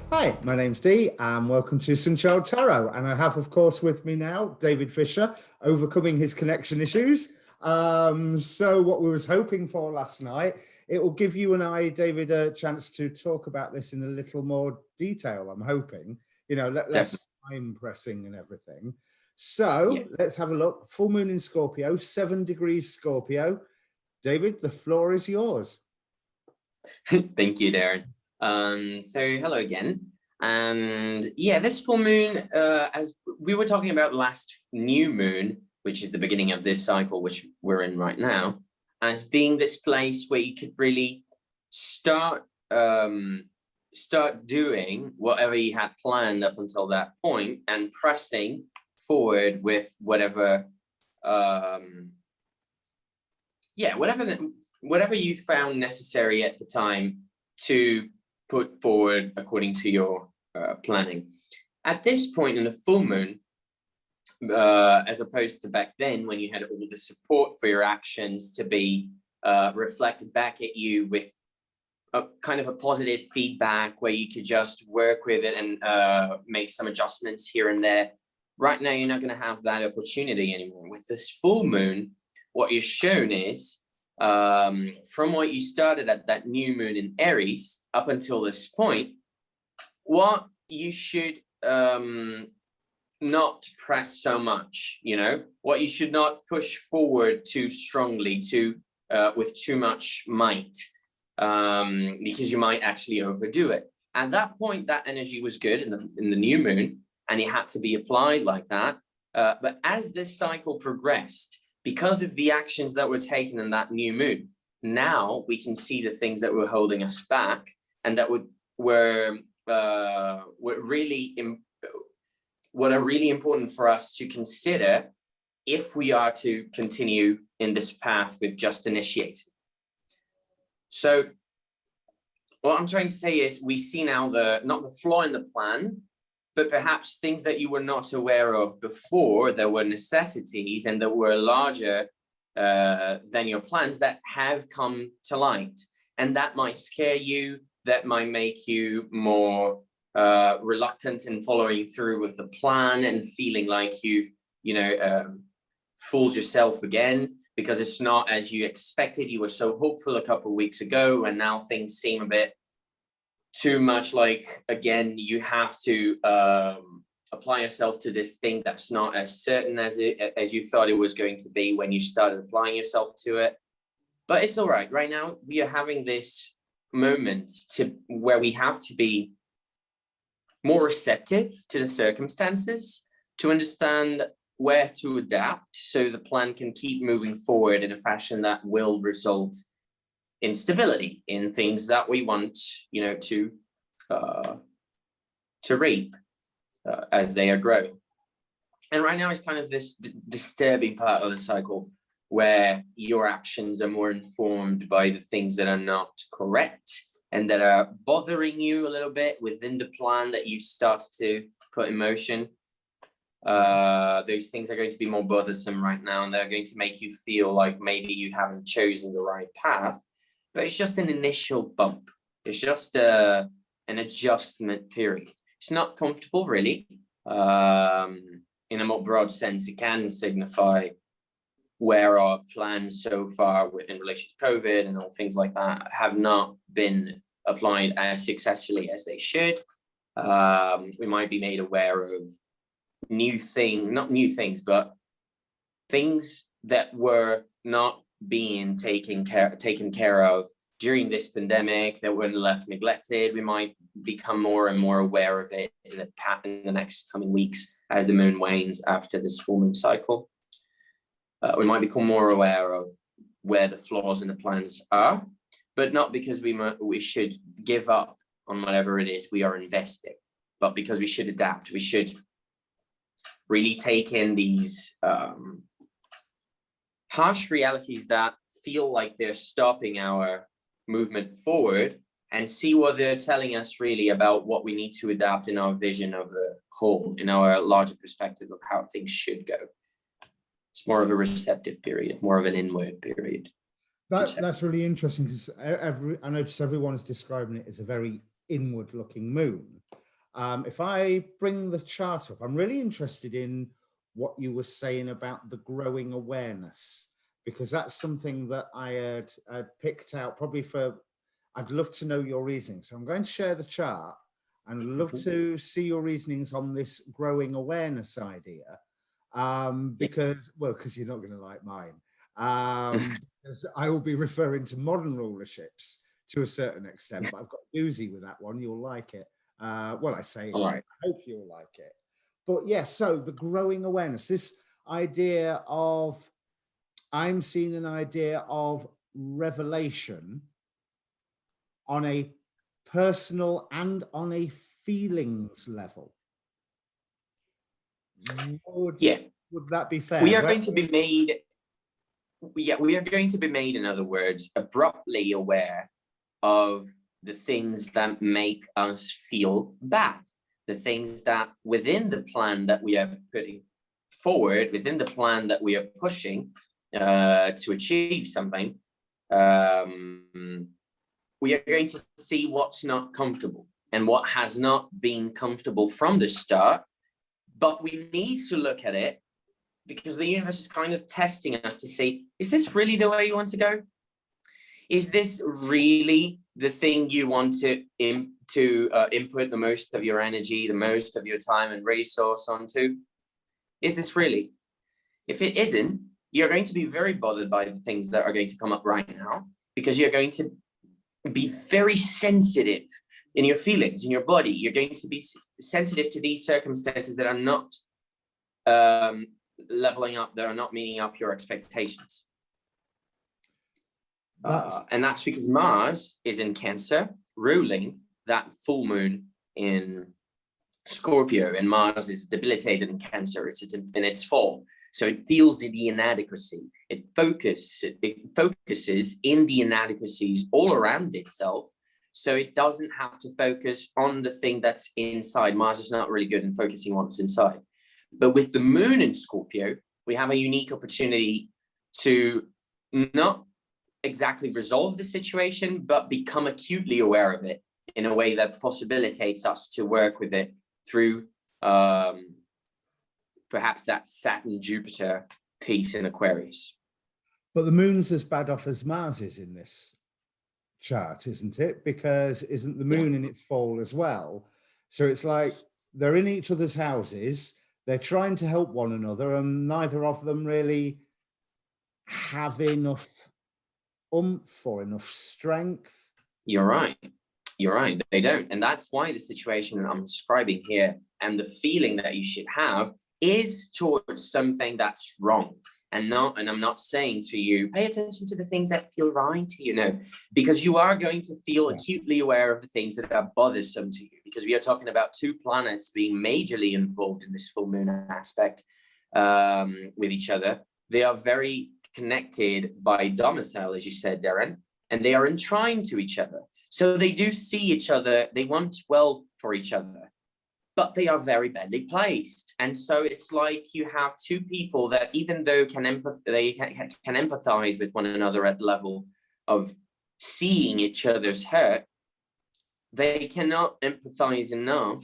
Hi, my name's Dee, and welcome to Sunchild Tarot. And I have, of course, with me now David Fischer, overcoming his connection issues. So what we was hoping for last night, it will give you and I, David, a chance to talk about this in a little more detail, I'm hoping. Less time pressing and everything. So let's have a look. Full moon in Scorpio, 7 degrees Scorpio. David, the floor is yours. Thank you, Darren. So hello again. And yeah, this full moon, as we were talking about last new moon, which is the beginning of this cycle, which we're in right now, as being this place where you could really start doing whatever you had planned up until that point and pressing forward with whatever whatever you found necessary at the time to put forward according to your planning. At this point in the full moon, as opposed to back then when you had all the support for your actions to be reflected back at you with a kind of a positive feedback where you could just work with it and make some adjustments here and there. Right now, you're not going to have that opportunity anymore. With this full moon, what you're shown is from what you started at that new moon in Aries up until this point, what you should not press so much, what you should not push forward too strongly, with too much might, because you might actually overdo it. At that point, that energy was good in the new moon, and it had to be applied like that. But as this cycle progressed, because of the actions that were taken in that new moon, now we can see the things that were holding us back and that were really what are really important for us to consider if we are to continue in this path we've just initiated. So what I'm trying to say is we see now not the flaw in the plan, but perhaps things that you were not aware of before, that were necessities and that were larger than your plans, that have come to light. And that might scare you, that might make you more reluctant in following through with the plan and feeling like you've, fooled yourself again, because it's not as you expected. You were so hopeful a couple of weeks ago, and now things seem a bit too much like, again, you have to apply yourself to this thing that's not as certain as you thought it was going to be when you started applying yourself to it. But it's all right. Right now, we are having this moment where we have to be more receptive to the circumstances, to understand where to adapt so the plan can keep moving forward in a fashion that will result in stability, in things that we want, to reap as they are growing. And right now it's kind of this disturbing part of the cycle where your actions are more informed by the things that are not correct and that are bothering you a little bit within the plan that you've started to put in motion. Those things are going to be more bothersome right now, and they're going to make you feel like maybe you haven't chosen the right path. But it's just an initial bump. It's just an adjustment period. It's not comfortable, really. In a more broad sense, it can signify where our plans so far in relation to COVID and all things like that have not been applied as successfully as they should. We might be made aware of not new things, but things that were not being taken care of during this pandemic, that were left neglected. We might become more and more aware of it in the next coming weeks as the moon wanes after this full moon cycle. We might become more aware of where the flaws in the plans are, but not because we should give up on whatever it is we are investing, but because we should adapt. We should really take in these harsh realities that feel like they're stopping our movement forward, and see what they're telling us really about what we need to adapt in our vision of the whole, in our larger perspective of how things should go. It's more of a receptive period, more of an inward period. That's really interesting, because I noticed everyone is describing it as a very inward looking moon. If I bring the chart up, I'm really interested in what you were saying about the growing awareness, because that's something that I had picked out probably for, I'd love to know your reasoning. So I'm going to share the chart and I'd love to see your reasonings on this growing awareness idea. Because you're not going to like mine. Because I will be referring to modern rulerships to a certain extent, but I've got a doozy with that one. You'll like it. I say it. All right. I hope you'll like it. But yes, so the growing awareness, this idea of, I'm seeing an idea of revelation on a personal and on a feelings level. Would that be fair? We are going to be made, we are going to be made, in other words, abruptly aware of the things that make us feel bad, the things that within the plan that we are putting forward, within the plan that we are pushing to achieve something, we are going to see what's not comfortable and what has not been comfortable from the start. But we need to look at it because the universe is kind of testing us to see, is this really the way you want to go? Is this really the thing you want to input the most of your energy, the most of your time and resource onto? Is this really? If it isn't, you're going to be very bothered by the things that are going to come up right now, because you're going to be very sensitive in your feelings, in your body. You're going to be sensitive to these circumstances that are not leveling up, that are not meeting up your expectations. And that's because Mars is in Cancer, ruling that full moon in Scorpio, and Mars is debilitated in Cancer. It's in its fall. So it feels the inadequacy. It focuses in the inadequacies all around itself. So it doesn't have to focus on the thing that's inside. Mars is not really good in focusing on what's inside. But with the moon in Scorpio, we have a unique opportunity to not exactly resolve the situation, but become acutely aware of it in a way that possibilitates us to work with it through perhaps that Saturn-Jupiter piece in Aquarius. But the moon's as bad off as Mars is in this chart, isn't it? Because isn't the moon in its fall as well? So it's like they're in each other's houses, they're trying to help one another, and neither of them really have enough oomph or enough strength. You're right. You're right. They don't. And that's why the situation that I'm describing here and the feeling that you should have is towards something that's wrong. And I'm not saying to you, pay attention to the things that feel right to you. No, because you are going to feel acutely aware of the things that are bothersome to you, because we are talking about two planets being majorly involved in this full moon aspect with each other. They are very connected by domicile, as you said, Darren, and they are entwined to each other. So they do see each other. They want well for each other, but they are very badly placed. And so it's like you have two people that, even though they can empathize with one another at the level of seeing each other's hurt, they cannot empathize enough,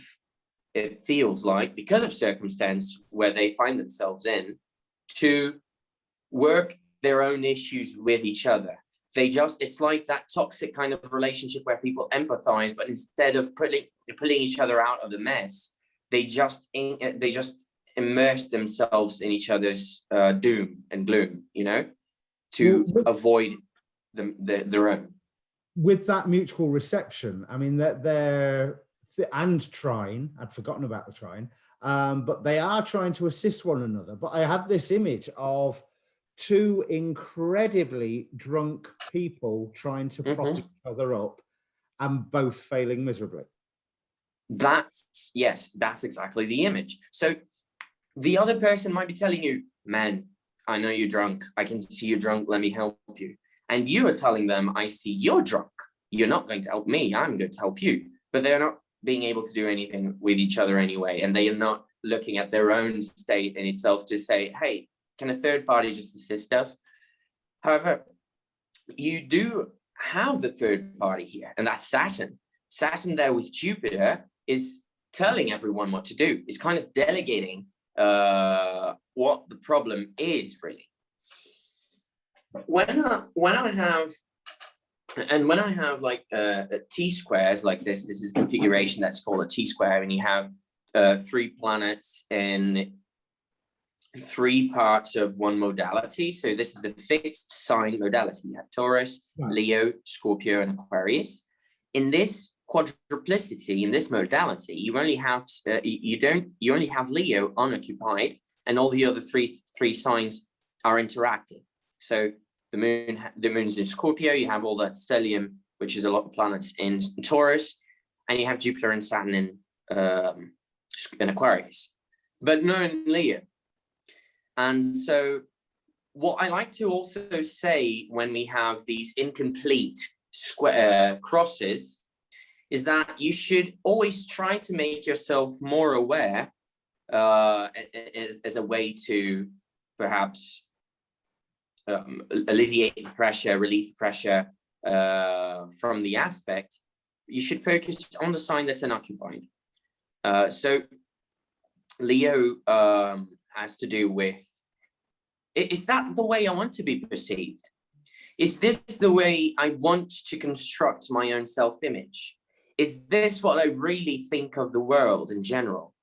it feels like, because of circumstance where they find themselves in, to work their own issues with each other. It's like that toxic kind of relationship where people empathize, but instead of pulling each other out of the mess, they just immerse themselves in each other's doom and gloom, to avoid their own. With that mutual reception, I mean, they're and trying, I'd forgotten about the trying, but they are trying to assist one another. But I had this image of two incredibly drunk people trying to prop each other up and both failing miserably. That's exactly the image. So the other person might be telling you, man, I know you're drunk. I can see you're drunk. Let me help you. And you are telling them, I see you're drunk. You're not going to help me. I'm going to help you. But they're not being able to do anything with each other anyway. And they are not looking at their own state in itself to say, hey, can a third party just assist us? However, you do have the third party here, and that's Saturn. Saturn there with Jupiter is telling everyone what to do. It's kind of delegating what the problem is, really. When I have like T-squares like this is a configuration that's called a T-square, and you have 3 planets in 3 parts of one modality. So this is the fixed sign modality. You have Taurus, Leo, Scorpio, and Aquarius. In this quadruplicity, in this modality, you only have you only have Leo unoccupied, and all the other three signs are interactive. So the moon's in Scorpio. You have all that stellium, which is a lot of planets in Taurus, and you have Jupiter and Saturn in Aquarius, but no in Leo. And so what I like to also say when we have these incomplete square crosses is that you should always try to make yourself more aware as a way to perhaps alleviate the pressure, relieve the pressure from the aspect. You should focus on the sign that's unoccupied. So Leo has to do with, is that the way I want to be perceived? Is this the way I want to construct my own self-image? Is this what I really think of the world in general?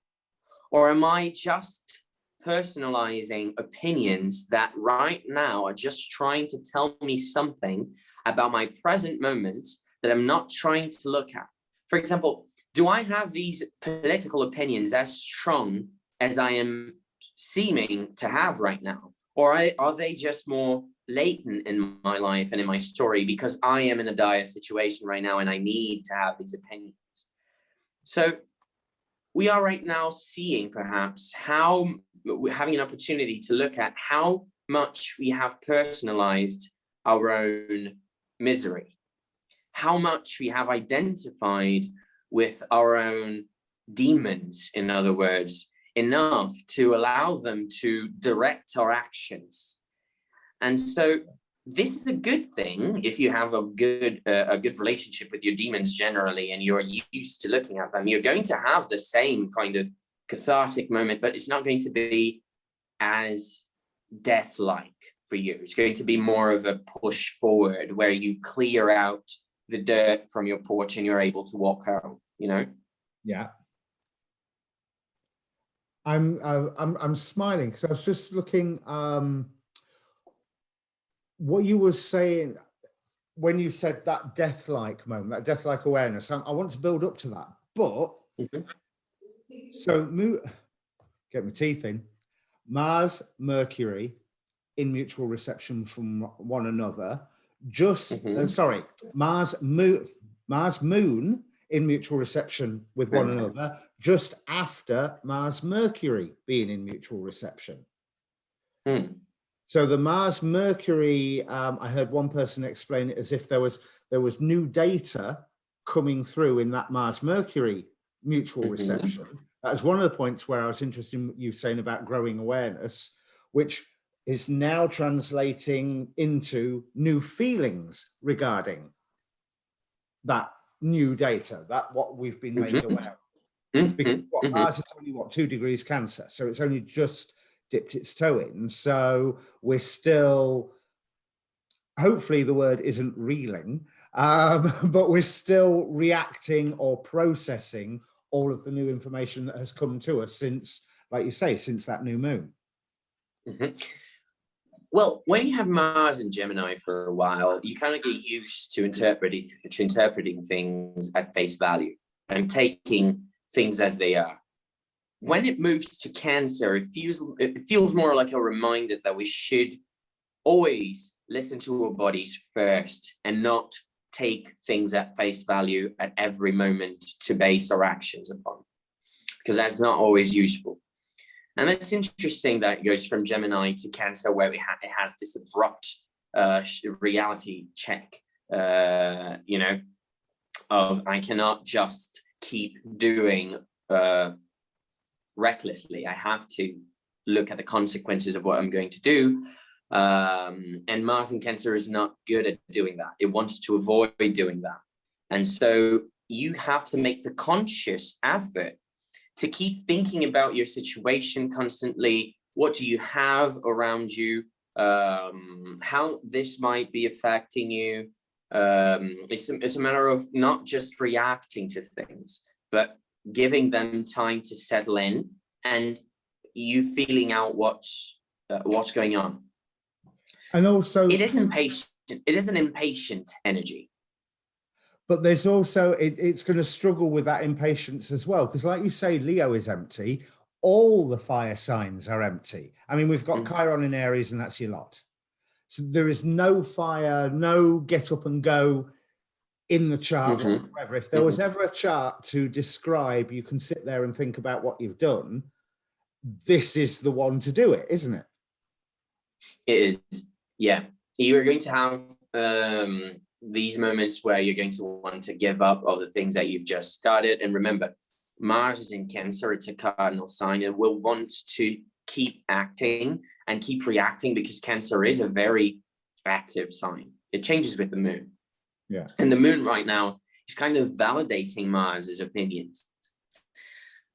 Or am I just personalizing opinions that right now are just trying to tell me something about my present moment that I'm not trying to look at? For example, do I have these political opinions as strong as I am seeming to have right now? Or are they just more latent in my life and in my story because I am in a dire situation right now and I need to have these opinions? So we are right now seeing perhaps how we're having an opportunity to look at how much we have personalized our own misery, how much we have identified with our own demons, in other words, enough to allow them to direct our actions. And so this is a good thing if you have a good relationship with your demons generally, and you're used to looking at them. You're going to have the same kind of cathartic moment, but it's not going to be as death-like for you. It's going to be more of a push forward where you clear out the dirt from your porch and you're able to walk out, you know? Yeah. I'm smiling because I was just looking what you were saying when you said that death-like moment, that death-like awareness. I want to build up to that, but so get my teeth in. Mars, Mercury in mutual reception from one another. Just sorry, Mars, Moon in mutual reception with one another just after Mars, Mercury being in mutual reception. So the Mars Mercury, I heard one person explain it as if there was new data coming through in that Mars Mercury mutual reception. That was one of the points where I was interested in you saying about growing awareness, which is now translating into new feelings regarding that new data, that what we've been made aware of. Because Mars is only 2 degrees Cancer, so it's only just dipped its toe in. So we're still, hopefully the word isn't reeling, but we're still reacting or processing all of the new information that has come to us since, like you say, since that new moon. Well, when you have Mars in Gemini for a while, you kind of get used to interpreting things at face value and taking things as they are. When it moves to Cancer, it feels more like a reminder that we should always listen to our bodies first and not take things at face value at every moment to base our actions upon, because that's not always useful. And it's interesting that it goes from Gemini to Cancer, where it has this abrupt reality check, you know, of I cannot just keep doing recklessly. I have to look at the consequences of what I'm going to do. And Mars in Cancer is not good at doing that. It wants to avoid doing that. And so you have to make the conscious effort to keep thinking about your situation constantly. What do you have around you? How this might be affecting you. It's a matter of not just reacting to things, but giving them time to settle in and you feeling out what's going on. And also, it is impatient. It is an impatient energy. But there's also, it's going to struggle with that impatience as well. Because like you say, Leo is empty. All the fire signs are empty. I mean, we've got Chiron in Aries and that's your lot. So there is no fire, no get up and go in the chart whatsoever. If there was ever a chart to describe, you can sit there and think about what you've done. This is the one to do it, isn't it? It is, yeah. You're going to have these moments where you're going to want to give up all the things that you've just started. And remember, Mars is in Cancer, it's a cardinal sign, and will want to keep acting and keep reacting because Cancer is a very active sign. It changes with the moon. Yeah. And the moon right now is kind of validating Mars's opinions.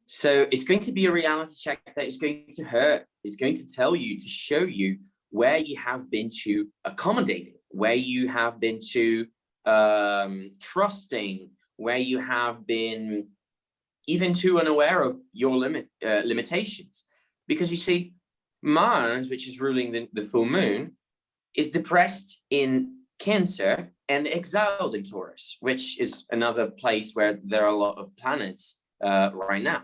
So it's going to be a reality check that is going to hurt. It's going to tell you, to show you where you have been too accommodating, where you have been too trusting, where you have been even too unaware of your limitations. Because you see, Mars, which is ruling the full moon, is depressed in Cancer and exiled in Taurus, which is another place where there are a lot of planets right now.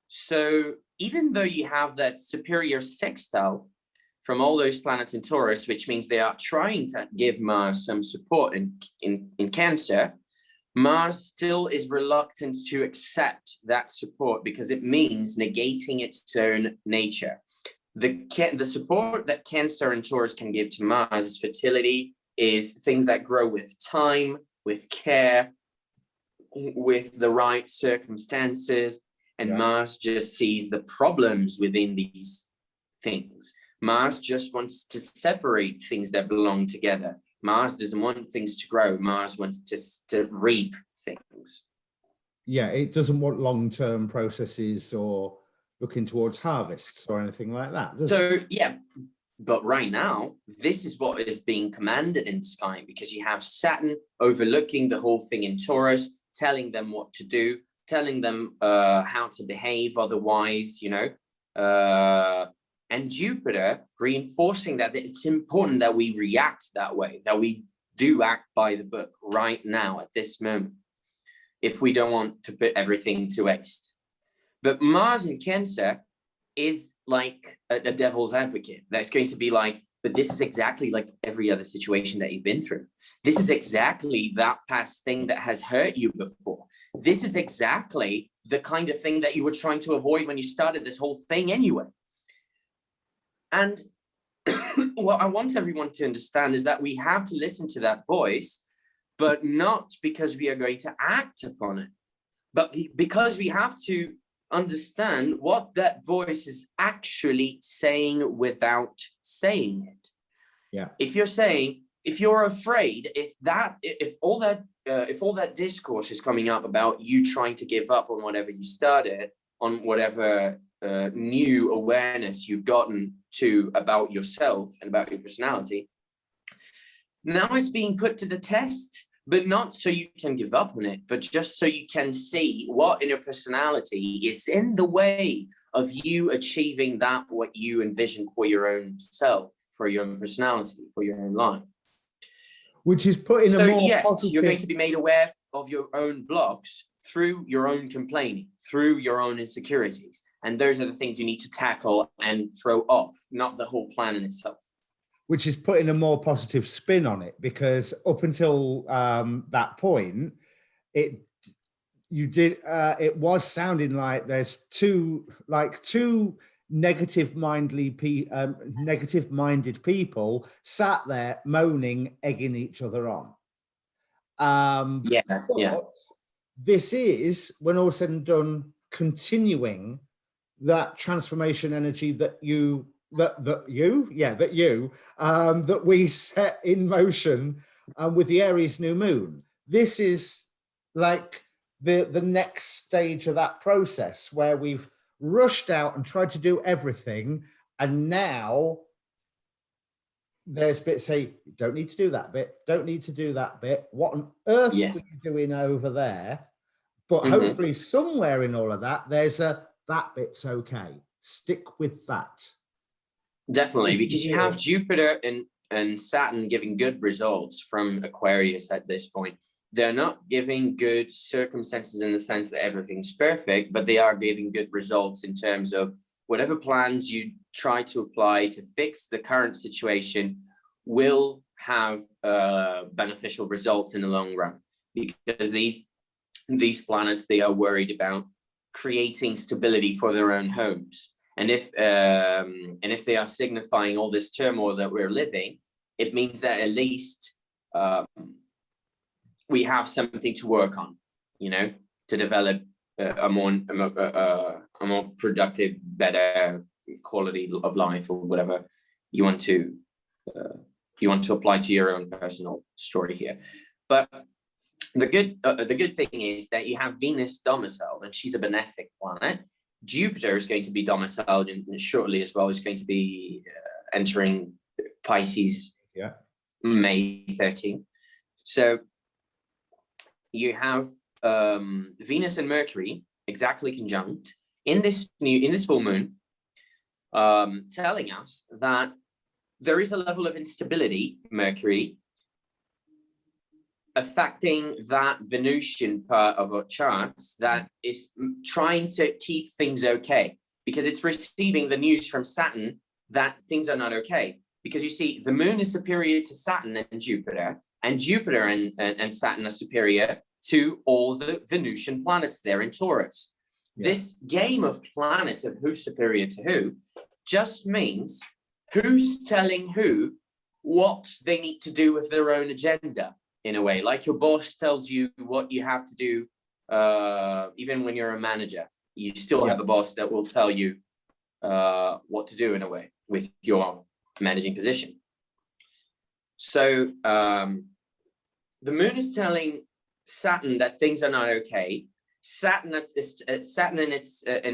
So even though you have that superior sextile from all those planets in Taurus, which means they are trying to give Mars some support in Cancer, Mars still is reluctant to accept that support because it means negating its own nature. The support that Cancer and Taurus can give to Mars is fertility, is things that grow with time, with care, with the right circumstances. And Mars just sees the problems within these things. Mars just wants to separate things that belong together. Mars doesn't want things to grow. Mars wants to reap things. Yeah, it doesn't want long-term processes or looking towards harvests or anything like that, does it? Yeah, but right now, this is what is being commanded in the sky, because you have Saturn overlooking the whole thing in Taurus, telling them what to do, telling them how to behave otherwise, you know, and Jupiter reinforcing that it's important that we react that way, that we do act by the book right now at this moment, if we don't want to put everything to waste. But Mars in Cancer is like a devil's advocate. That's going to be like, but this is exactly like every other situation that you've been through. This is exactly that past thing that has hurt you before. This is exactly the kind of thing that you were trying to avoid when you started this whole thing anyway. And what I want everyone to understand is that we have to listen to that voice, but not because we are going to act upon it, but because we have to understand what that voice is actually saying without saying it. Yeah. If you're afraid, if all that discourse is coming up about you trying to give up on whatever you started, on whatever new awareness you've gotten to about yourself and about your personality, now it's being put to the test. But not so you can give up on it, but just so you can see what in your personality is in the way of you achieving that what you envision for your own self, for your own personality, for your own life. Which is put in a more positive... You're going to be made aware of your own blocks through your own complaining, through your own insecurities. And those are the things you need to tackle and throw off, not the whole plan in itself. Which is putting a more positive spin on it, because up until that point, it was sounding like there's two negative-minded people sat there moaning, egging each other on. But this is, when all said and done, continuing that transformation energy that we set in motion with the Aries new moon. This is like the next stage of that process where we've rushed out and tried to do everything, and now there's bits say, don't need to do that bit, don't need to do that bit. What on earth Yeah. were you doing over there? But Mhm. hopefully somewhere in all of that, there's a, that bit's okay. Stick with that. Definitely, because you have Jupiter and Saturn giving good results from Aquarius at this point. They're not giving good circumstances in the sense that everything's perfect, but they are giving good results in terms of whatever plans you try to apply to fix the current situation will have beneficial results in the long run, because these planets, they are worried about creating stability for their own homes. And if they are signifying all this turmoil that we're living, it means that at least we have something to work on, you know, to develop a more productive, better quality of life, or whatever you want to apply to your own personal story here. But the good thing is that you have Venus domiciled, and she's a benefic planet. Jupiter is going to be domiciled shortly as well. Is going to be entering Pisces, May 13th. So you have Venus and Mercury exactly conjunct in this full moon, telling us that there is a level of instability, Mercury, affecting that Venusian part of our charts that is trying to keep things okay, because it's receiving the news from Saturn that things are not okay. Because you see, the moon is superior to Saturn and Jupiter and Saturn are superior to all the Venusian planets there in Taurus. Yeah. This game of planets of who's superior to who just means who's telling who what they need to do with their own agenda, in a way. Like your boss tells you what you have to do, even when you're a manager, you still have a boss that will tell you what to do, in a way, with your managing position. So the moon is telling Saturn that things are not okay. Saturn in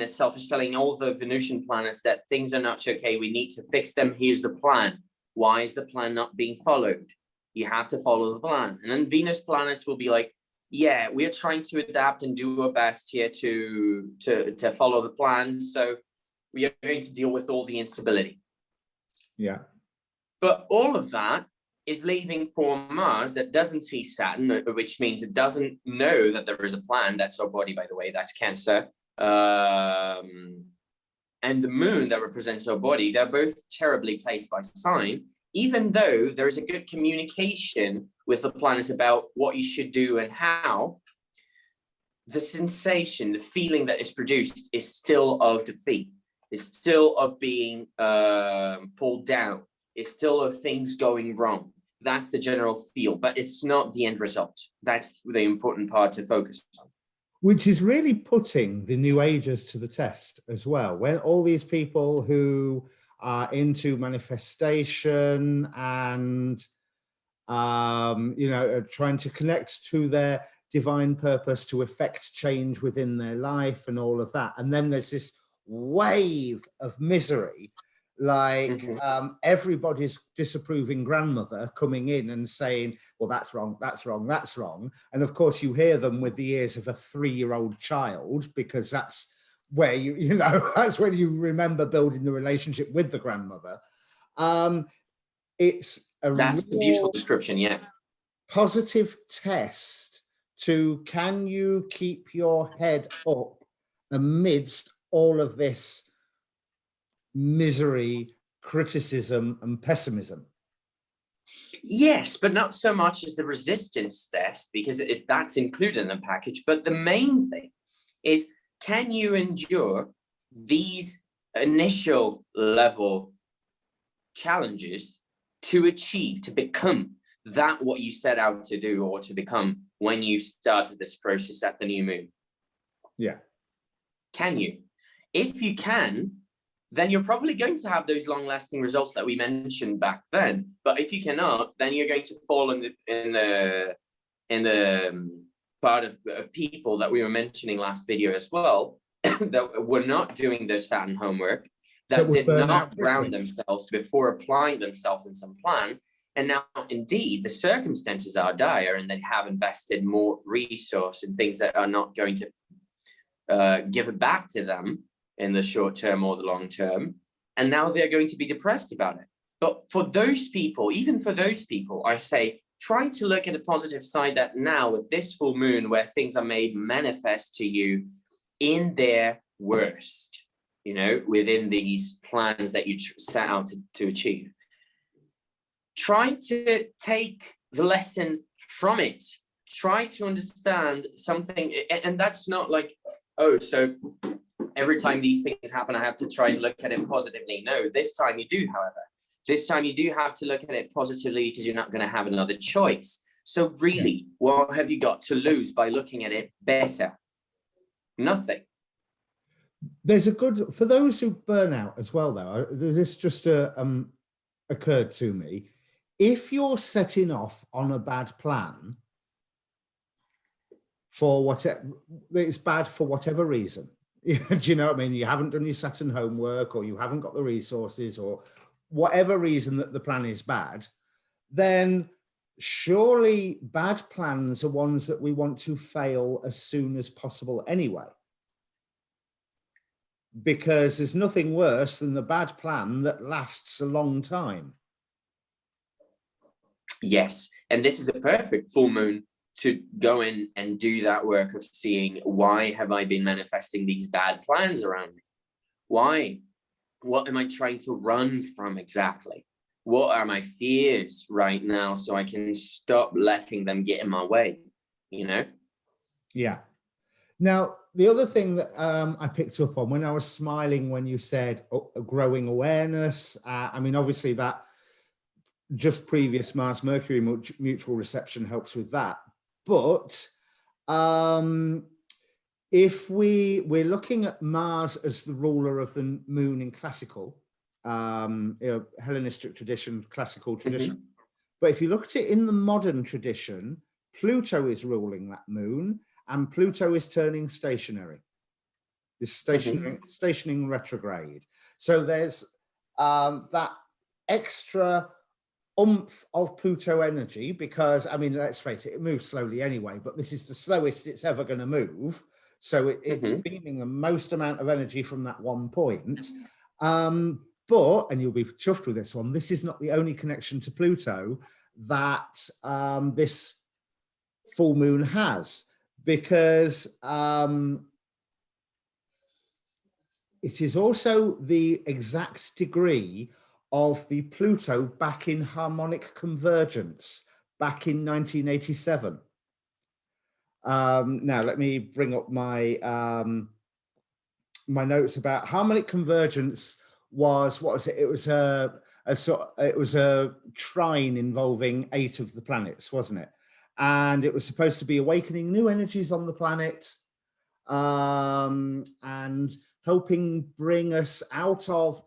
itself is telling all the Venusian planets that things are not okay. We need to fix them. Here's the plan. Why is the plan not being followed? You have to follow the plan. And then Venus planets will be like, yeah, we're trying to adapt and do our best here to follow the plan. So we are going to deal with all the instability. Yeah. But all of that is leaving poor Mars that doesn't see Saturn, which means it doesn't know that there is a plan. That's our body, by the way, that's Cancer. And the moon that represents our body, they're both terribly placed by sign, even though there is a good communication with the planets about what you should do and how. The sensation, the feeling that is produced is still of defeat, is still of being pulled down, is still of things going wrong. That's the general feel, but it's not the end result. That's the important part to focus on. Which is really putting the New Agers to the test as well. When all these people who are into manifestation and, trying to connect to their divine purpose to effect change within their life and all of that. And then there's this wave of misery, like everybody's disapproving grandmother coming in and saying, well, that's wrong, that's wrong, that's wrong. And of course you hear them with the ears of a 3-year-old child, because that's where that's when you remember building the relationship with the grandmother. That's a beautiful description, yeah. Positive test to, can you keep your head up amidst all of this misery, criticism, and pessimism? Yes, but not so much as the resistance test, because that's included in the package. But the main thing is, can you endure these initial level challenges to become that what you set out to do, or to become when you started this process at the new moon? Yeah. Can you? If you can, then you're probably going to have those long-lasting results that we mentioned back then. But if you cannot, then you're going to fall in the part of people that we were mentioning last video as well, that were not doing their Saturn homework, that did not ground themselves before applying themselves in some plan. And now, indeed, the circumstances are dire, and they have invested more resource in things that are not going to give it back to them in the short term or the long term. And now they're going to be depressed about it. But for those people, even for those people, I say, try to look at the positive side, that now with this full moon, where things are made manifest to you in their worst, you know, within these plans that you set out to achieve, try to take the lesson from it. Try to understand something. And that's not like, oh, so every time these things happen, I have to try and look at it positively. No, this time you do, however. This time you do have to look at it positively, because you're not going to have another choice. So really, what have you got to lose by looking at it better? Nothing. There's a good, for those who burn out as well, though, this just occurred to me. If you're setting off on a bad plan for whatever, it's bad for whatever reason, do you know what I mean? You haven't done your Saturn homework, or you haven't got the resources, or whatever reason that the plan is bad, then surely bad plans are ones that we want to fail as soon as possible anyway. Because there's nothing worse than the bad plan that lasts a long time. Yes, and this is a perfect full moon to go in and do that work of seeing, why have I been manifesting these bad plans around me? Why? What am I trying to run from exactly? What are my fears right now, so I can stop letting them get in my way, you know? Yeah. Now, the other thing that I picked up on when I was smiling when you said growing awareness, I mean, obviously that just previous Mars-Mercury mutual reception helps with that. But if we're looking at Mars as the ruler of the moon in classical, you know, Hellenistic tradition, classical tradition. But if you look at it in the modern tradition, Pluto is ruling that moon, and Pluto is turning stationary. This stationing retrograde. So there's that extra oomph of Pluto energy, because, I mean, let's face it, it moves slowly anyway, but this is the slowest it's ever going to move. So it's beaming the most amount of energy from that one point. But, and you'll be chuffed with this one, this is not the only connection to Pluto that this full moon has, because it is also the exact degree of the Pluto back in harmonic convergence back in 1987. Now let me bring up my my notes about harmonic convergence. Was, what was it? It was a trine involving 8 of the planets, wasn't it? And it was supposed to be awakening new energies on the planet, and helping bring us out of.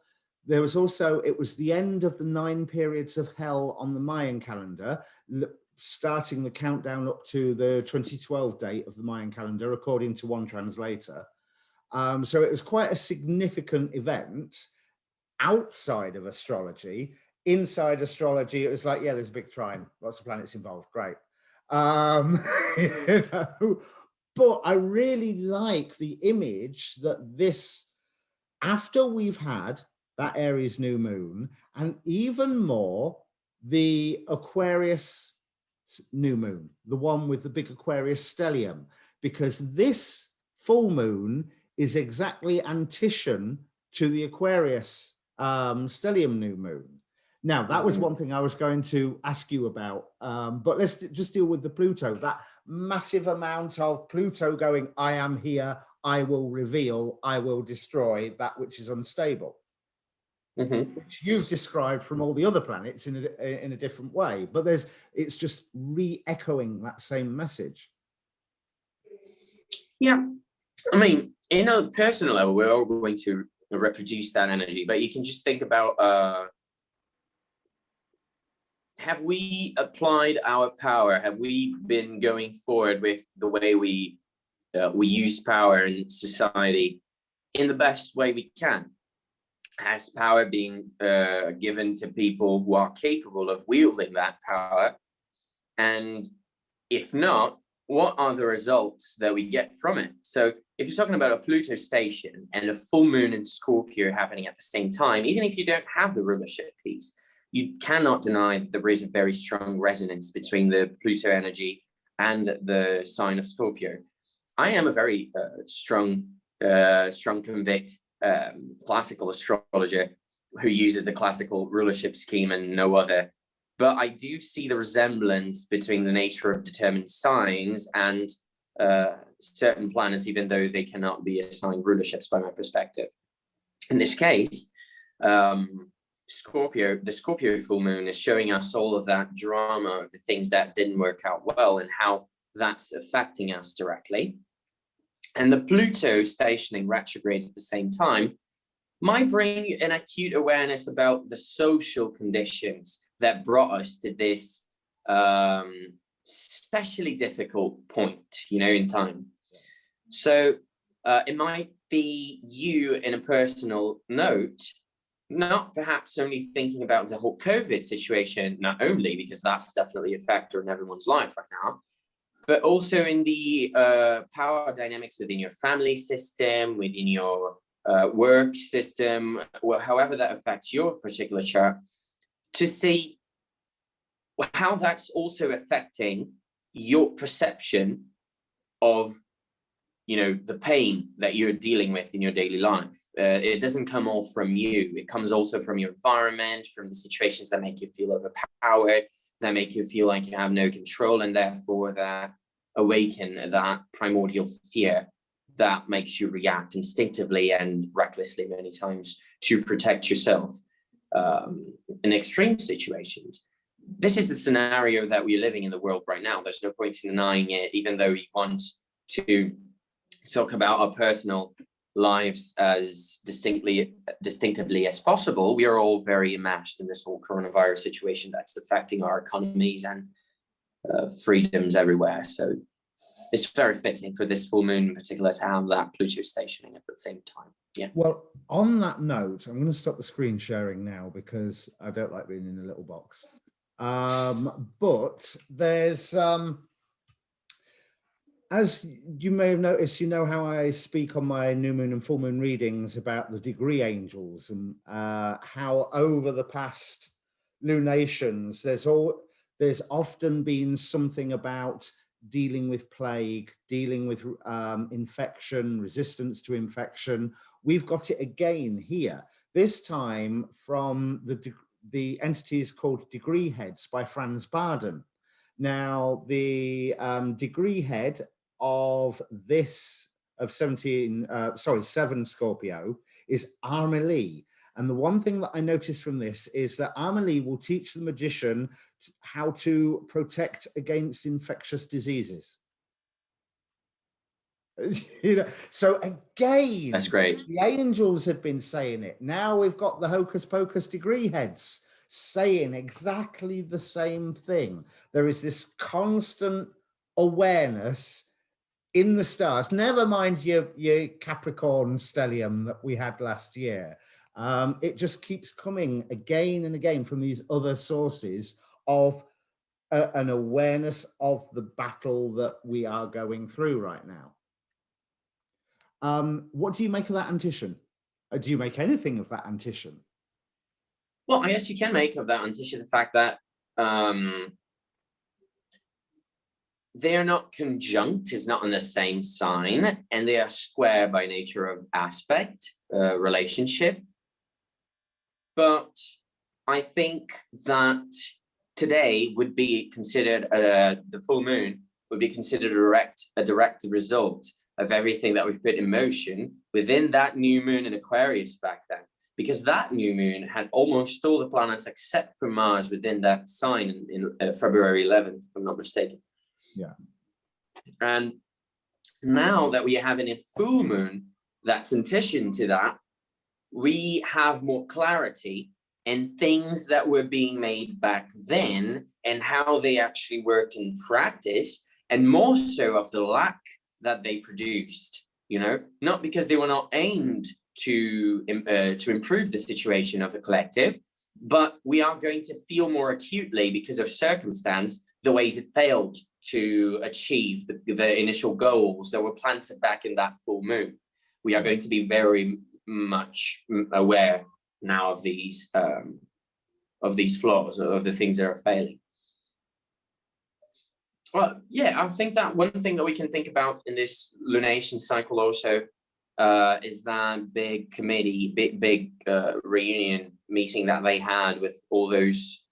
There was also, it was the end of the 9 periods of hell on the Mayan calendar, starting the countdown up to the 2012 date of the Mayan calendar, according to one translator. So it was quite a significant event outside of astrology. Inside astrology, it was like, yeah, there's a big trine, lots of planets involved, great. You know, but I really like the image that this, after we've had that Aries new moon, and even more the Aquarius new moon, the one with the big Aquarius stellium, because this full moon is exactly antition to the Aquarius stellium new moon. Now, that was one thing I was going to ask you about, but let's just deal with the Pluto, that massive amount of Pluto going, I am here, I will reveal, I will destroy that which is unstable, which you've described from all the other planets in a different way, but it's just re-echoing that same message. Yeah, I mean, in a personal level, we're all going to reproduce that energy, but you can just think about have we applied our power? Have we been going forward with the way we use power in society in the best way we can? Has power been given to people who are capable of wielding that power? And if not, what are the results that we get from it? So if you're talking about a Pluto station and a full moon in Scorpio happening at the same time, even if you don't have the rulership piece, you cannot deny that there is a very strong resonance between the Pluto energy and the sign of Scorpio. I am a very strong convict classical astrologer who uses the classical rulership scheme and no other. But I do see the resemblance between the nature of determined signs and certain planets, even though they cannot be assigned rulerships by my perspective. In this case, the Scorpio full moon is showing us all of that drama of the things that didn't work out well and how that's affecting us directly. And the Pluto stationing retrograde at the same time might bring an acute awareness about the social conditions that brought us to this especially difficult point, in time. So it might be you in a personal note, not perhaps only thinking about the whole COVID situation, not only because that's definitely a factor in everyone's life right now, but also in the power dynamics within your family system, within your work system, well, however that affects your particular chart, to see how that's also affecting your perception of, the pain that you're dealing with in your daily life. It doesn't come all from you. It comes also from your environment, from the situations that make you feel overpowered, that make you feel like you have no control, and therefore that awaken that primordial fear that makes you react instinctively and recklessly many times to protect yourself in extreme situations. This is the scenario that we're living in the world right now. There's no point in denying it, even though we want to talk about our personal lives as distinctively as possible. We are all very enmeshed in this whole coronavirus situation that's affecting our economies and freedoms everywhere. So it's very fitting for this full moon in particular to have that Pluto stationing at the same time. Yeah. Well, on that note, I'm going to stop the screen sharing now because I don't like being in a little box. But there's, as you may have noticed, how I speak on my new moon and full moon readings about the degree angels and how over the past lunations, there's often been something about dealing with plague, dealing with infection, resistance to infection. We've got it again here, this time from the entity is called Degree Heads by Franz Barden. Now, the degree head of seven Scorpio is Amelie. And the one thing that I noticed from this is that Amelie will teach the magician how to protect against infectious diseases. So again, that's great. The angels have been saying it. Now we've got the hocus pocus degree heads saying exactly the same thing. There is this constant awareness in the stars, never mind your Capricorn stellium that we had last year. It just keeps coming again and again from these other sources of an awareness of the battle that we are going through right now. What do you make of that antition? Do you make anything of that antition? Well, I guess you can make of that antition the fact that they are not conjunct, is not in the same sign, and they are square by nature of aspect, relationship. But I think that today would be considered, the full moon would be considered a direct result of everything that we've put in motion within that new moon in Aquarius back then, because that new moon had almost all the planets except for Mars within that sign in February 11th, if I'm not mistaken. Yeah. And now that we are having a full moon that's in addition to that, we have more clarity and things that were being made back then and how they actually worked in practice, and more so of the lack that they produced, you know, not because they were not aimed to improve the situation of the collective, but we are going to feel more acutely because of circumstance the ways it failed to achieve the initial goals that were planted back in that full moon. We are going to be very much aware now of these flaws, of the things that are failing. Well, yeah, I think that one thing that we can think about in this lunation cycle also is that big committee, big reunion meeting that they had with all those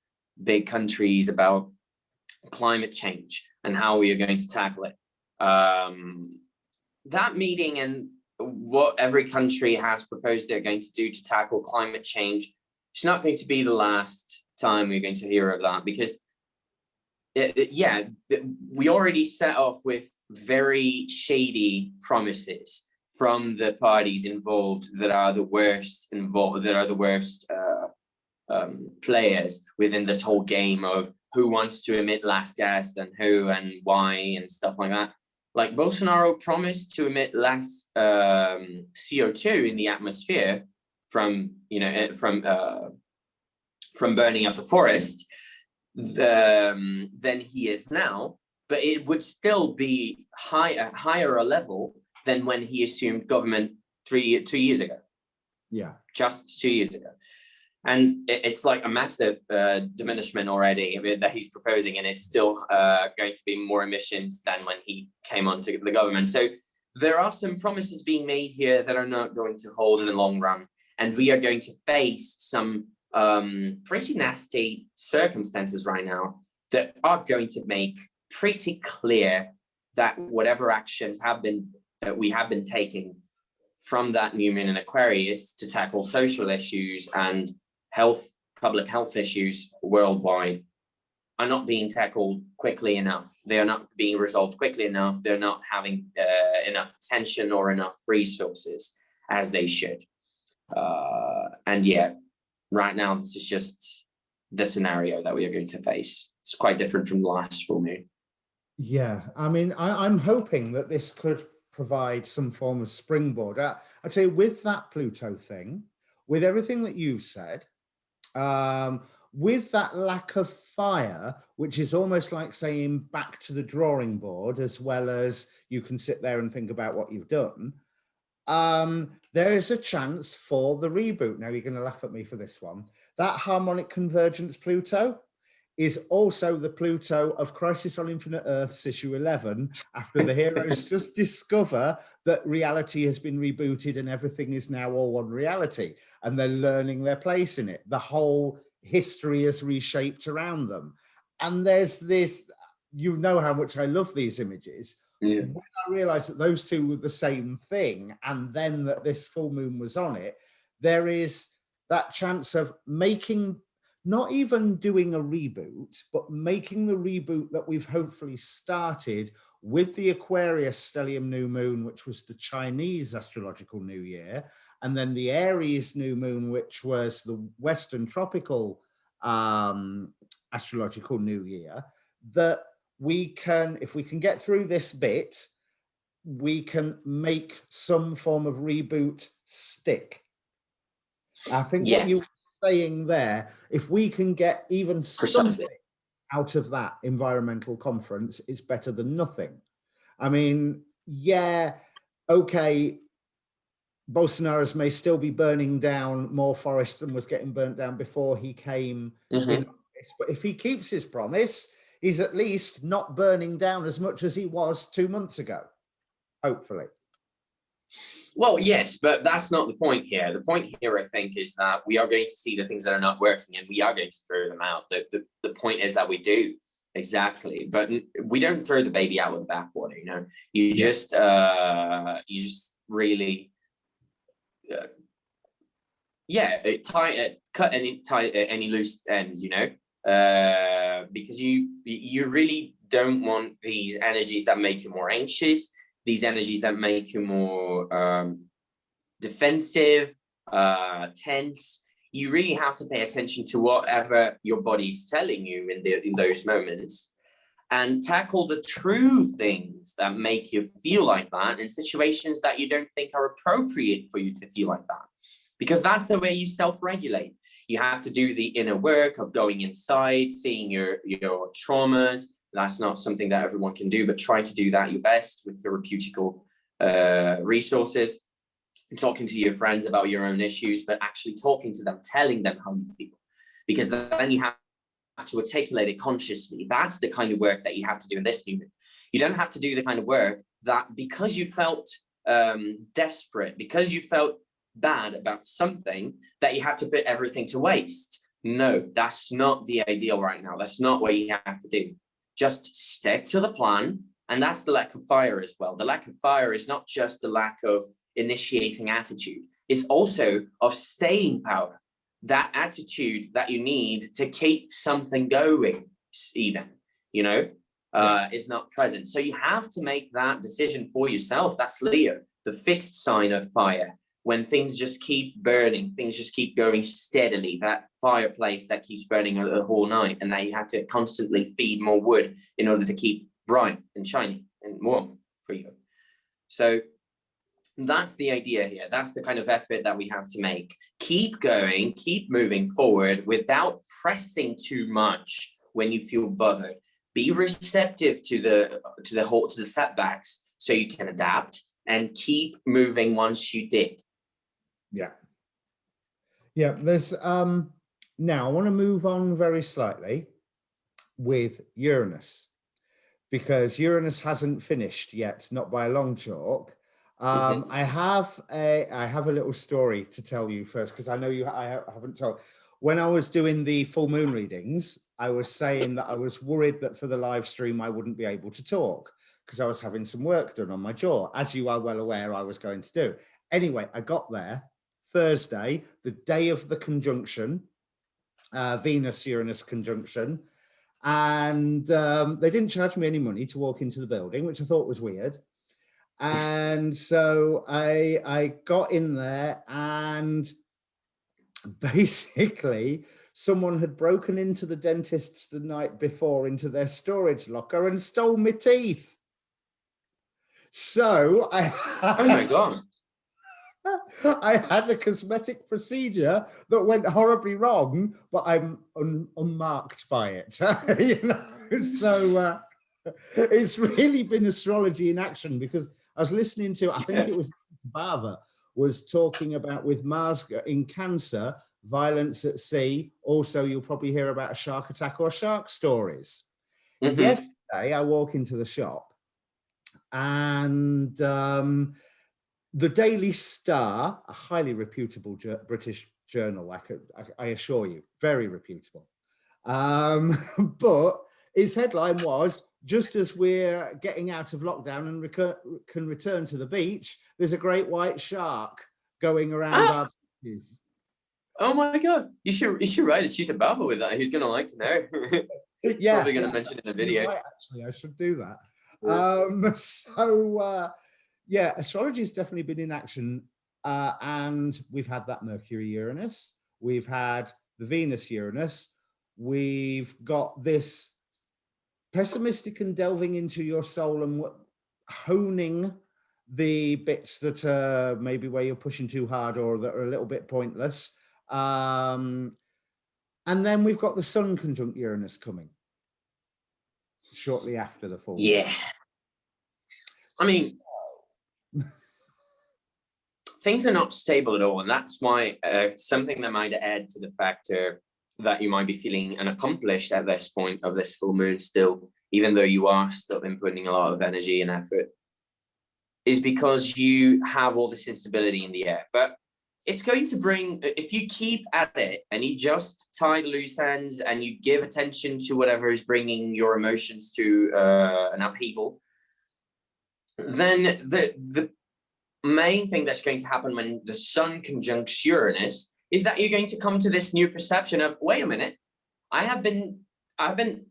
big countries about climate change and how we are going to tackle it. That meeting and what every country has proposed they're going to do to tackle climate change, it's not going to be the last time we're going to hear of that, because we already set off with very shady promises from the parties involved that are the worst players within this whole game of who wants to emit less gas than who and why and stuff like that. Like Bolsonaro promised to emit less CO2 in the atmosphere from burning up the forest than he is now, but it would still be higher a level than when he assumed government 2 years ago. Yeah, just 2 years ago. And it's like a massive diminishment already that he's proposing, and it's still going to be more emissions than when he came onto the government. So there are some promises being made here that are not going to hold in the long run, and we are going to face some pretty nasty circumstances right now that are going to make pretty clear that whatever actions we have been taking from that new moon in Aquarius to tackle social issues and public health issues worldwide are not being tackled quickly enough. They are not being resolved quickly enough. They're not having enough attention or enough resources as they should. And yet, right now, this is just the scenario that we are going to face. It's quite different from the last full moon. Yeah, I mean, I'm hoping that this could provide some form of springboard. I'd say with that Pluto thing, with everything that you've said, with that lack of fire, which is almost like saying back to the drawing board, as well as you can sit there and think about what you've done, there is a chance for the reboot. Now, you're going to laugh at me for this one. That harmonic convergence Pluto is also the Pluto of Crisis on Infinite Earths issue 11, after the heroes just discover that reality has been rebooted and everything is now all one reality, and they're learning their place in it. The whole history is reshaped around them. And there's this, you know how much I love these images. Yeah. When I realized that those two were the same thing, and then that this full moon was on it, there is that chance of making, not even doing a reboot, but making the reboot that we've hopefully started with the Aquarius stellium new moon, which was the Chinese astrological new year, and then the Aries new moon, which was the Western tropical astrological new year, that we can, if we can get through this bit, we can make some form of reboot stick. I think what you were saying there, if we can get even something out of that environmental conference, it's better than nothing. I mean, yeah, okay, Bolsonaro's may still be burning down more forest than was getting burnt down before he came in office, but if he keeps his promise, he's at least not burning down as much as he was 2 months ago, hopefully. Well, yes, but that's not the point here. The point here, I think, is that we are going to see the things that are not working and we are going to throw them out. The point is that we do, exactly. But we don't throw the baby out with the bathwater, you know. You just really, cut any loose ends, you know, because you really don't want these energies that make you more anxious, these energies that make you more defensive, tense. you really have to pay attention to whatever your body's telling you in those moments, and tackle the true things that make you feel like that in situations that you don't think are appropriate for you to feel like that. Because that's the way you self-regulate. You have to do the inner work of going inside, seeing your traumas. That's not something that everyone can do, but try to do that your best with therapeutical resources. Talking to your friends about your own issues, but actually talking to them, telling them how you feel. Because then you have to articulate it consciously. That's the kind of work that you have to do in this new moon. You don't have to do the kind of work that because you felt desperate, because you felt bad about something, that you have to put everything to waste. No, that's not the ideal right now. That's not what you have to do. Just stick to the plan. And that's the lack of fire as well. The lack of fire is not just the lack of initiating attitude. It's also of staying power. That attitude that you need to keep something going, even, is not present. So you have to make that decision for yourself. That's Leo, the fixed sign of fire. When things just keep burning, things just keep going steadily, that fireplace that keeps burning the whole night, and that you have to constantly feed more wood in order to keep bright and shiny and warm for you. So that's the idea here. That's the kind of effort that we have to make. Keep going, keep moving forward without pressing too much when you feel bothered. Be receptive to the setbacks so you can adapt, and keep moving once you did. Yeah, there's now I want to move on very slightly with Uranus, because Uranus hasn't finished yet, not by a long chalk. I have a little story to tell you first, because I know I haven't told. When I was doing the full moon readings, I was saying that I was worried that for the live stream I wouldn't be able to talk because I was having some work done on my jaw, as you are well aware I was going to do. Anyway, I got there Thursday, the day of the conjunction, Venus-Uranus conjunction, and they didn't charge me any money to walk into the building, which I thought was weird. And so I got in there, and basically someone had broken into the dentist's the night before into their storage locker and stole my teeth. So oh my God. I had a cosmetic procedure that went horribly wrong, but I'm unmarked by it. So it's really been astrology in action, because I was listening to, I think it was Bava was talking about with Mars in Cancer, violence at sea. Also, you'll probably hear about a shark attack or shark stories. Yesterday, I walk into the shop, and the Daily Star, a highly reputable British journal, I assure you, very reputable. But its headline was, just as we're getting out of lockdown and can return to the beach, there's a great white shark going around our beaches. Oh my God. You should write a sheet about with that. He's going to like to know. He's probably going to mention it in a video. Right, actually, I should do that. Yeah, astrology has definitely been in action, and we've had that Mercury-Uranus, we've had the Venus-Uranus, we've got this pessimistic and delving into your soul and honing the bits that are maybe where you're pushing too hard or that are a little bit pointless. And then we've got the Sun conjunct Uranus coming shortly after the full. Yeah. I mean, things are not stable at all, and that's why something that might add to the factor that you might be feeling unaccomplished at this point of this full moon still, even though you are still inputting a lot of energy and effort, is because you have all this instability in the air. But it's going to bring, if you keep at it and you just tie the loose ends and you give attention to whatever is bringing your emotions to an upheaval, then the main thing that's going to happen when the Sun conjuncts Uranus is that you're going to come to this new perception of, wait a minute, I've been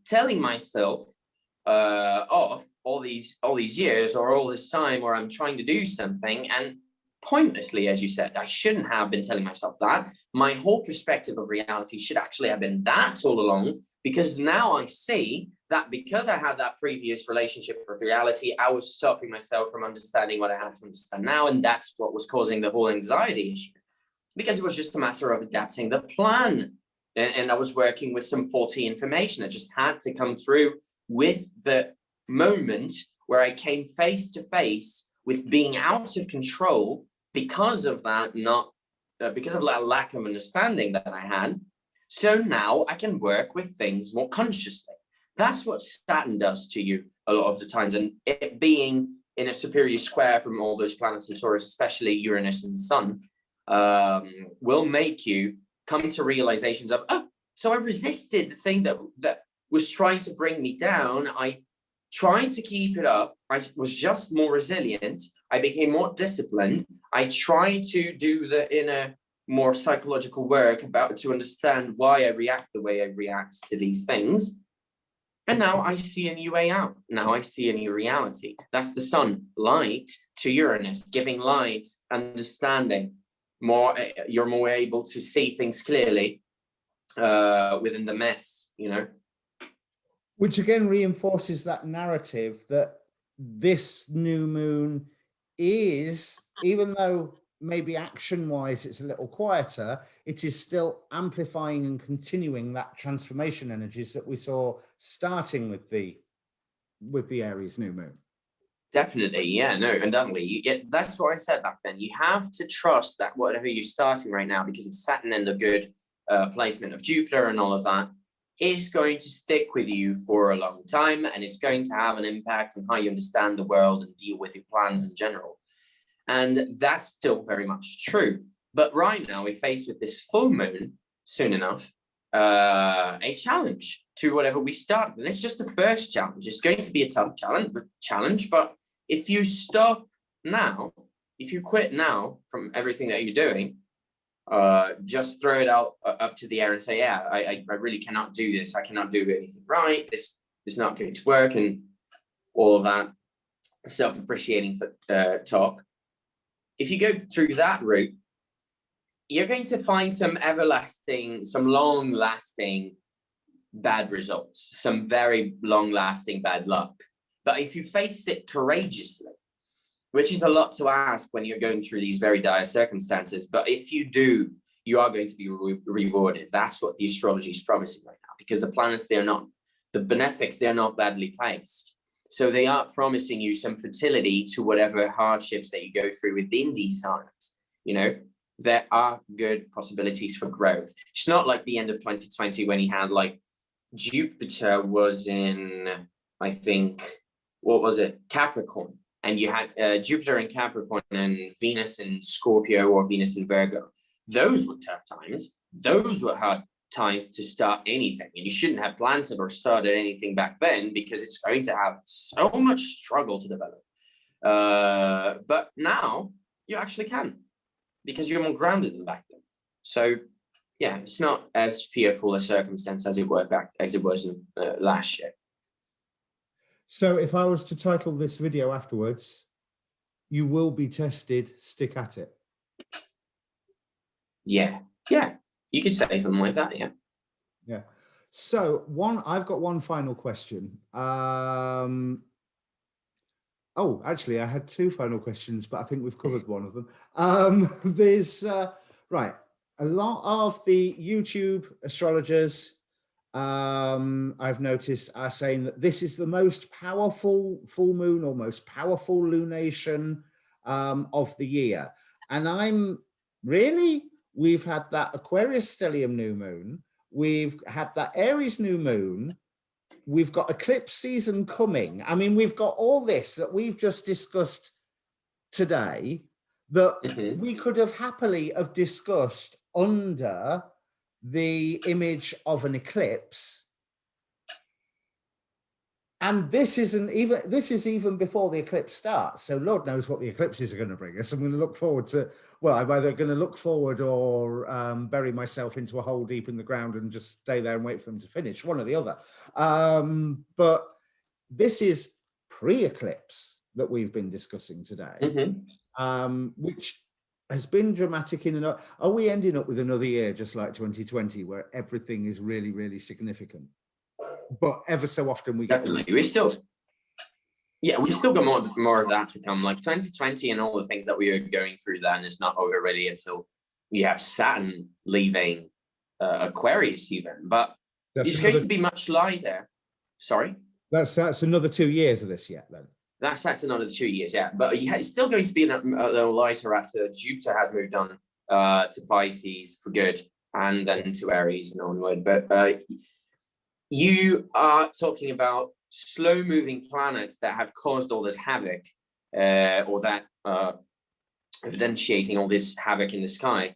telling myself off all these years or all this time, or I'm trying to do something, and pointlessly, as you said. I shouldn't have been telling myself that. My whole perspective of reality should actually have been that all along, because now I see that because I had that previous relationship with reality, I was stopping myself from understanding what I had to understand now, and that's what was causing the whole anxiety issue, because it was just a matter of adapting the plan. And I was working with some faulty information that just had to come through with the moment where I came face to face with being out of control because of that, because of that lack of understanding that I had. So now I can work with things more consciously. That's what Saturn does to you a lot of the times. And it being in a superior square from all those planets in Taurus, especially Uranus and the Sun, will make you come to realizations of, oh, so I resisted the thing that was trying to bring me down. I tried to keep it up. I was just more resilient. I became more disciplined. I tried to do the inner, more psychological work to understand why I react the way I react to these things. And now I see a new way out. Now I see a new reality. That's the Sun, light to Uranus, giving light, understanding. You're more able to see things clearly within the mess, Which again reinforces that narrative that this new moon is, even though maybe action-wise it's a little quieter, it is still amplifying and continuing that transformation energies that we saw starting with the Aries new moon. Definitely, yeah, no, undoubtedly. That's what I said back then. You have to trust that whatever you're starting right now, because it's Saturn and the good placement of Jupiter and all of that, is going to stick with you for a long time, and it's going to have an impact on how you understand the world and deal with your plans in general. And that's still very much true. But right now, we're faced with this full moon, soon enough, a challenge to whatever we started. And it's just the first challenge. It's going to be a tough challenge, but if you stop now, if you quit now from everything that you're doing, just throw it out up to the air and say, yeah, I really cannot do this. I cannot do anything right. This is not going to work, and all of that self-depreciating talk. If you go through that route, you're going to find some long-lasting bad results, some very long-lasting bad luck. But if you face it courageously, which is a lot to ask when you're going through these very dire circumstances, but if you do, you are going to be rewarded. That's what the astrology is promising right now, because the planets, the benefics, they're not badly placed. So they are promising you some fertility to whatever hardships that you go through within these signs. There are good possibilities for growth. It's not like the end of 2020 when he had Jupiter was in, I think, what was it? Capricorn. And you had Jupiter in Capricorn and Venus in Scorpio or Venus in Virgo. Those were tough times. Those were hard times to start anything. And you shouldn't have planned or started anything back then, because it's going to have so much struggle to develop. But now you actually can, because you're more grounded than back then. So yeah, it's not as fearful a circumstance as it was in last year. So if I was to title this video afterwards, you will be tested, stick at it. Yeah, you could say something like that. Yeah. So I've got one final question. Oh, actually, I had two final questions, but I think we've covered one of them. There's right, a lot of the YouTube astrologers, I've noticed, are saying that this is the most powerful full moon or most powerful lunation of the year. And we've had that Aquarius stellium new moon, we've had that Aries new moon, we've got eclipse season coming. I mean, we've got all this that we've just discussed today that we could have happily have discussed under the image of an eclipse. And this is even before the eclipse starts. So Lord knows what the eclipses are going to bring us. I'm going to look forward to, well, I'm either going to look forward or bury myself into a hole deep in the ground and just stay there and wait for them to finish, one or the other. But this is pre-eclipse that we've been discussing today, which has been dramatic in and out. Are we ending up with another year just like 2020 where everything is really, really significant? But ever so often we get... Definitely. We still got more of that to come. Like 2020 and all the things that we are going through then is not over really until we have Saturn leaving Aquarius even. But it's going to be much lighter. Sorry? That's another 2 years of this yet then. That's another 2 years, yeah. But yeah, it's still going to be a little lighter after Jupiter has moved on to Pisces for good, and then to Aries and onward. But you are talking about slow-moving planets that have caused all this havoc, or that evidentiating all this havoc in the sky.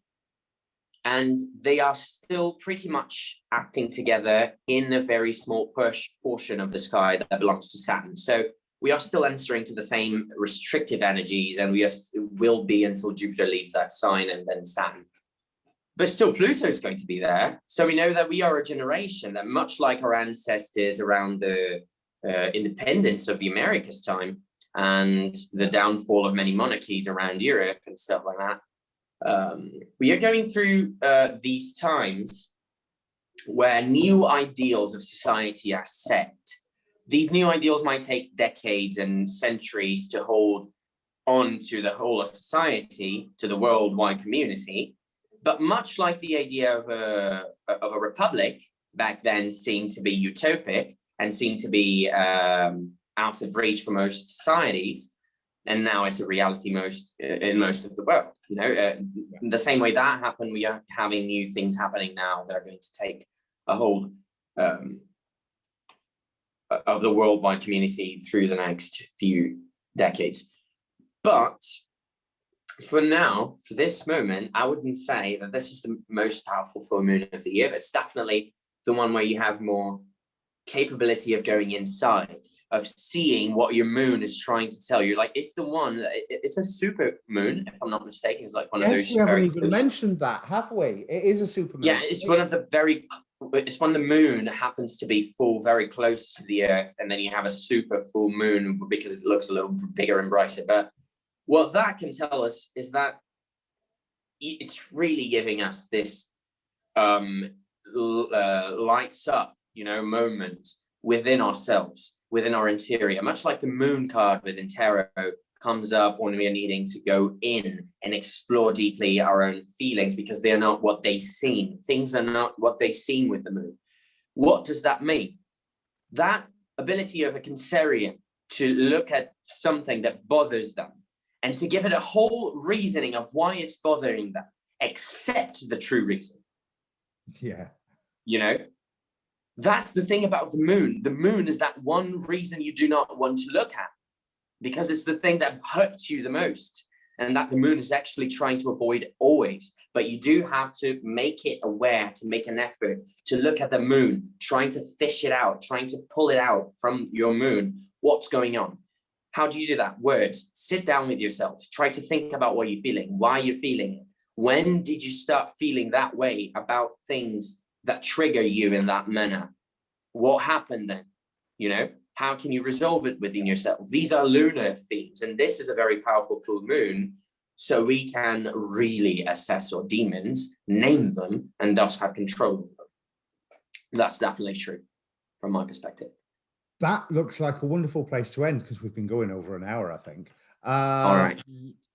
And they are still pretty much acting together in a very small portion of the sky that belongs to Saturn. So we are still entering to the same restrictive energies, and we will be until Jupiter leaves that sign and then Saturn. But still, Pluto is going to be there. So we know that we are a generation that, much like our ancestors around the independence of the Americas time and the downfall of many monarchies around Europe and stuff like that, we are going through these times where new ideals of society are set. These new ideals might take decades and centuries to hold on to the whole of society, to the worldwide community. But much like the idea of a republic back then seemed to be utopic and seemed to be out of reach for most societies, and now it's a reality in most of the world. You know, the same way that happened, we are having new things happening now that are going to take a hold of the worldwide community through the next few decades. But for now, for this moment, I wouldn't say that this is the most powerful full moon of the year, but it's definitely the one where you have more capability of going inside, of seeing what your moon is trying to tell you. Like, it's the one, it's a super moon, if I'm not mistaken. It's like one of those. We haven't even mentioned that, have we? It is a super moon. Yeah, it's one of the moon happens to be full very close to the Earth, and then you have a super full moon because it looks a little bigger and brighter. But what that can tell us is that it's really giving us this lights up, moment within ourselves, within our interior, much like the moon card within tarot comes up when we are needing to go in and explore deeply our own feelings, because they are not what they seem. Things are not what they seem with the moon. What does that mean? That ability of a Cancerian to look at something that bothers them and to give it a whole reasoning of why it's bothering them, except the true reason. Yeah. That's the thing about the moon. The moon is that one reason you do not want to look at, because it's the thing that hurts you the most, and that the moon is actually trying to avoid always. But you do have to make it aware, to make an effort to look at the moon, trying to fish it out, trying to pull it out from your moon. What's going on? How do you do that? Words. Sit down with yourself. Try to think about what you're feeling, why you're feeling it. When did you start feeling that way about things that trigger you in that manner? What happened then? How can you resolve it within yourself? These are lunar themes, and this is a very powerful full moon, so we can really assess our demons, name them, and thus have control of them. That's definitely true from my perspective. That looks like a wonderful place to end, because we've been going over an hour, I think. All right.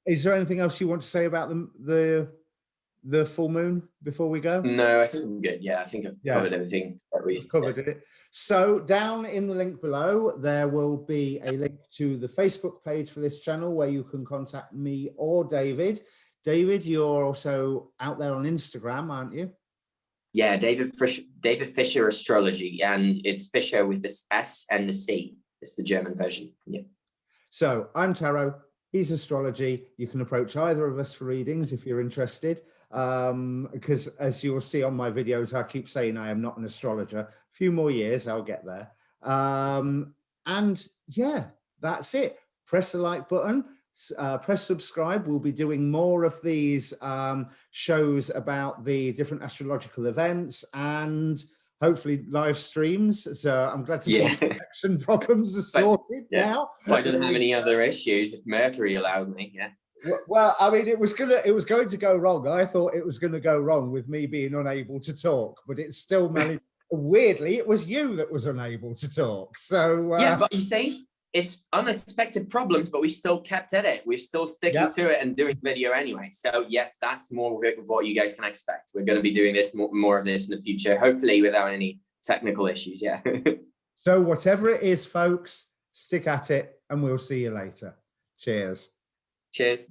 Is there anything else you want to say about the full moon before we go? No, I think I'm good. Yeah, I think I've covered everything that we've covered it. So down in the link below, there will be a link to the Facebook page for this channel where you can contact me or David. David, you're also out there on Instagram, aren't you? Yeah, David Fischer Astrology, and it's Fischer with this S and the C. It's the German version. Yeah. So I'm Tarot. He's Astrology. You can approach either of us for readings if you're interested. Because as you will see on my videos, I keep saying I am not an astrologer. A few more years, I'll get there. And yeah, that's it. Press the like button. Press subscribe. We'll be doing more of these shows about the different astrological events and hopefully live streams. So I'm glad to see the connection problems are sorted now. If I don't have any other issues, if Mercury allows me, yeah. Well, I mean, it was going to go wrong. I thought it was going to go wrong with me being unable to talk, but it still managed. Weirdly, it was you that was unable to talk. So yeah, but you see, it's unexpected problems, but we still kept at it. We're still sticking to it and doing video anyway. So yes, that's more of it, what you guys can expect. We're going to be doing this more of this in the future, hopefully without any technical issues. Yeah. So whatever it is, folks, stick at it, and we'll see you later. Cheers. Cheers.